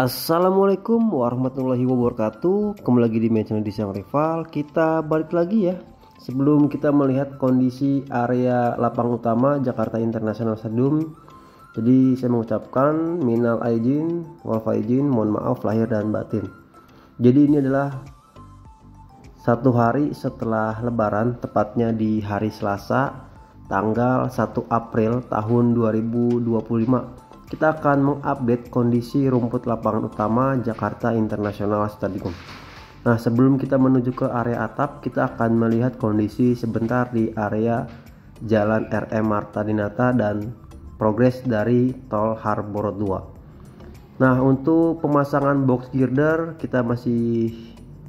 Assalamualaikum warahmatullahi wabarakatuh. Kembali lagi di channel Disang Rival. Kita balik lagi ya. Sebelum kita melihat kondisi area lapangan utama Jakarta International Stadium, jadi saya mengucapkan minal aidin wal faizin, mohon maaf lahir dan batin. Jadi ini adalah satu hari setelah Lebaran, tepatnya di hari Selasa tanggal 1 April tahun 2025. Kita akan mengupdate kondisi rumput lapangan utama Jakarta International Stadium. Nah, sebelum kita menuju ke area atap, kita akan melihat kondisi sebentar di area Jalan RM Marta Dinata dan progres dari Tol Harbor 2. Nah, untuk pemasangan box girder kita masih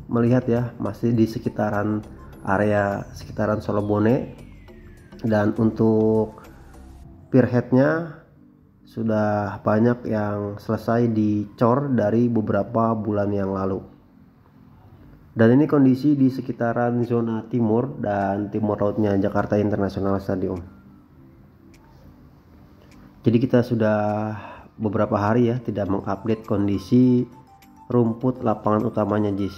melihat ya, masih di sekitaran area sekitaran Solobone, dan untuk pierheadnya sudah banyak yang selesai dicor dari beberapa bulan yang lalu. Dan ini kondisi di sekitaran zona timur dan timur lautnya Jakarta International Stadium. Jadi kita sudah beberapa hari ya tidak mengupdate kondisi rumput lapangan utamanya JIS.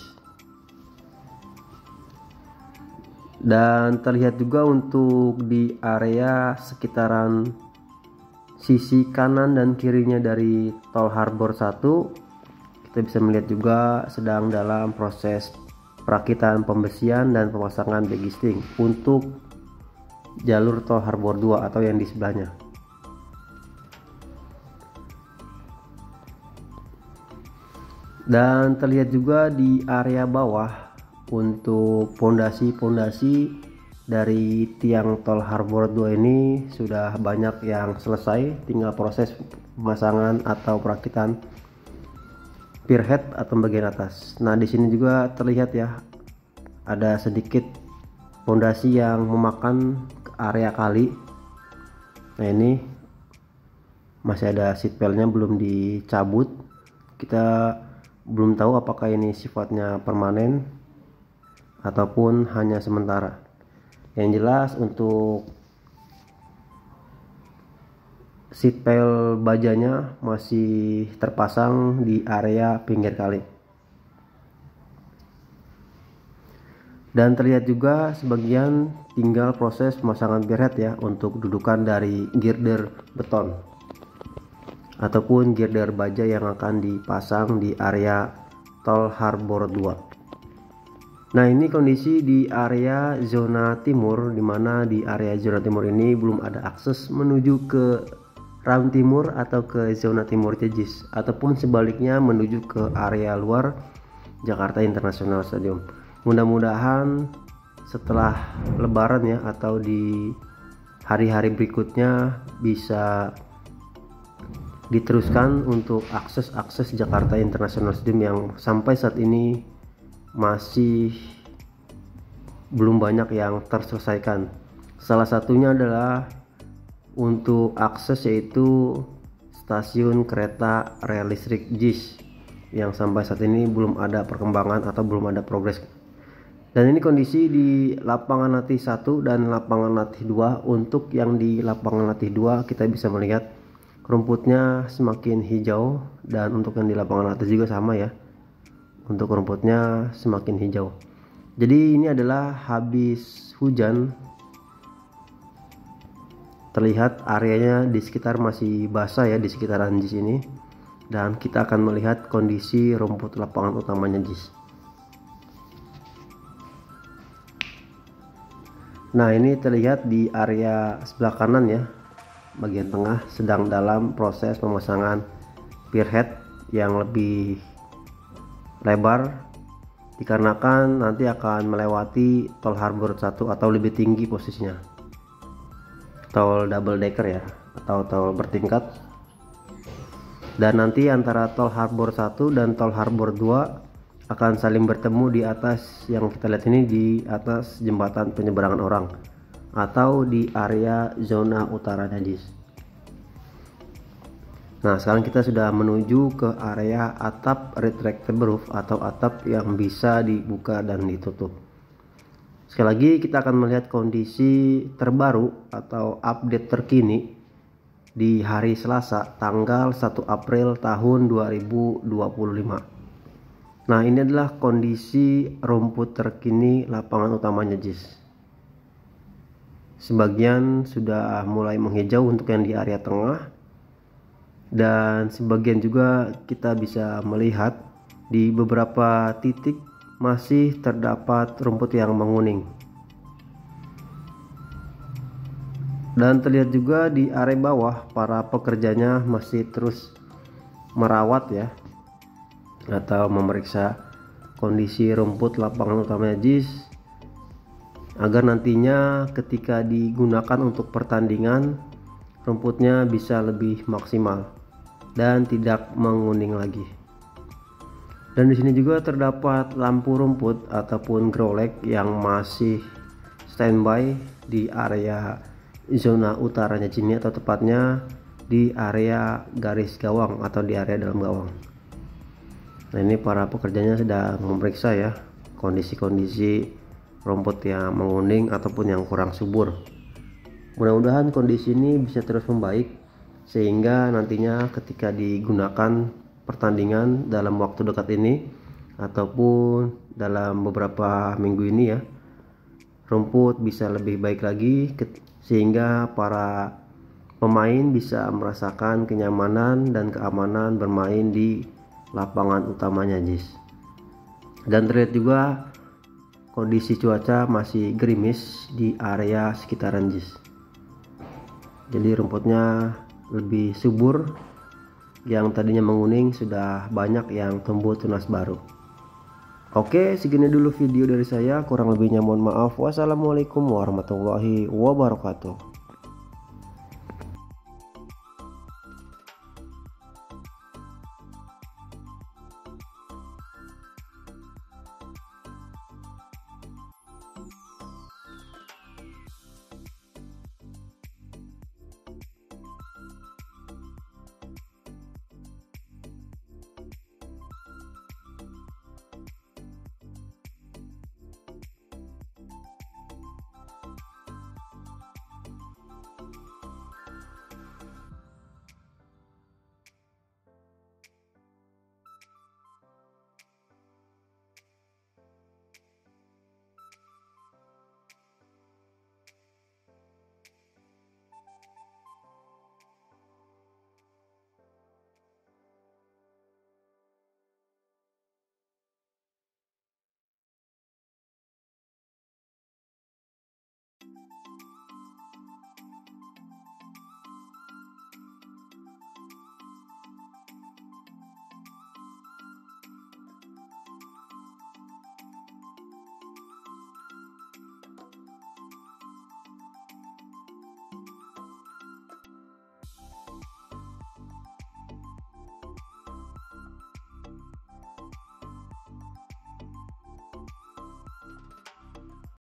Dan terlihat juga untuk di area sekitaran sisi kanan dan kirinya dari Tol Harbor 1, kita bisa melihat juga sedang dalam proses perakitan pembesian dan pemasangan bagisting untuk jalur Tol Harbor 2 atau yang di sebelahnya. Dan terlihat juga di area bawah untuk pondasi-pondasi dari tiang Tol Harbor 2 ini sudah banyak yang selesai, tinggal proses pemasangan atau perakitan pierhead atau bagian atas. Nah, di sini juga terlihat ya ada sedikit pondasi yang memakan area kali. Nah, ini masih ada seat pelnya belum dicabut. Kita belum tahu apakah ini sifatnya permanen ataupun hanya sementara. Yang jelas untuk seatbelt bajanya masih terpasang di area pinggir kali. Dan terlihat juga sebagian tinggal proses pemasangan pierhead ya untuk dudukan dari girder beton ataupun girder baja yang akan dipasang di area Tol Harbor 2. Nah, ini kondisi di area zona timur, dimana di area zona timur ini belum ada akses menuju ke Round Timur atau ke zona timur JIS, ataupun sebaliknya menuju ke area luar Jakarta International Stadium. Mudah-mudahan setelah Lebaran ya atau di hari-hari berikutnya bisa diteruskan untuk akses Jakarta International Stadium yang sampai saat ini masih belum banyak yang terselesaikan. Salah satunya adalah untuk akses, yaitu stasiun kereta rel listrik JIS yang sampai saat ini belum ada perkembangan atau belum ada progres. Dan ini kondisi di lapangan latih 1 dan lapangan latih 2. Untuk yang di lapangan latih 2 kita bisa melihat rumputnya semakin hijau, dan untuk yang di lapangan latih juga sama ya, untuk rumputnya semakin hijau. Jadi ini adalah habis hujan, terlihat areanya di sekitar masih basah ya di sekitaran JIS ini, dan kita akan melihat kondisi rumput lapangan utamanya JIS. Nah, ini terlihat di area sebelah kanan ya, bagian tengah sedang dalam proses pemasangan pierhead yang lebih lebar, dikarenakan nanti akan melewati Tol Harbor 1 atau lebih tinggi posisinya, tol double decker ya atau tol bertingkat. Dan nanti antara Tol Harbor 1 dan Tol Harbor 2 akan saling bertemu di atas, yang kita lihat ini di atas jembatan penyeberangan orang atau di area zona utara JIS. Nah, sekarang kita sudah menuju ke area atap retractable roof atau atap yang bisa dibuka dan ditutup. Sekali lagi kita akan melihat kondisi terbaru atau update terkini di hari Selasa tanggal 1 April tahun 2025. Nah, ini adalah kondisi rumput terkini lapangan utamanya JIS. Sebagian sudah mulai menghijau untuk yang di area tengah, dan sebagian juga kita bisa melihat di beberapa titik masih terdapat rumput yang menguning. Dan terlihat juga di area bawah para pekerjanya masih terus merawat ya, atau memeriksa kondisi rumput lapangan utamanya JIS agar nantinya ketika digunakan untuk pertandingan rumputnya bisa lebih maksimal dan tidak menguning lagi. Dan di sini juga terdapat lampu rumput ataupun growleg yang masih standby di area zona utaranya sini, atau tepatnya di area garis gawang atau di area dalam gawang. Nah, ini para pekerjanya sedang memeriksa ya kondisi-kondisi rumput yang menguning ataupun yang kurang subur. Mudah-mudahan kondisi ini bisa terus membaik sehingga nantinya ketika digunakan pertandingan dalam waktu dekat ini ataupun dalam beberapa minggu ini ya, rumput bisa lebih baik lagi sehingga para pemain bisa merasakan kenyamanan dan keamanan bermain di lapangan utamanya JIS. Dan terlihat juga kondisi cuaca masih gerimis di area sekitaran JIS. Jadi rumputnya lebih subur, yang tadinya menguning sudah banyak yang tumbuh tunas baru. Oke, segini dulu video dari saya, kurang lebihnya mohon maaf. Wassalamualaikum warahmatullahi wabarakatuh.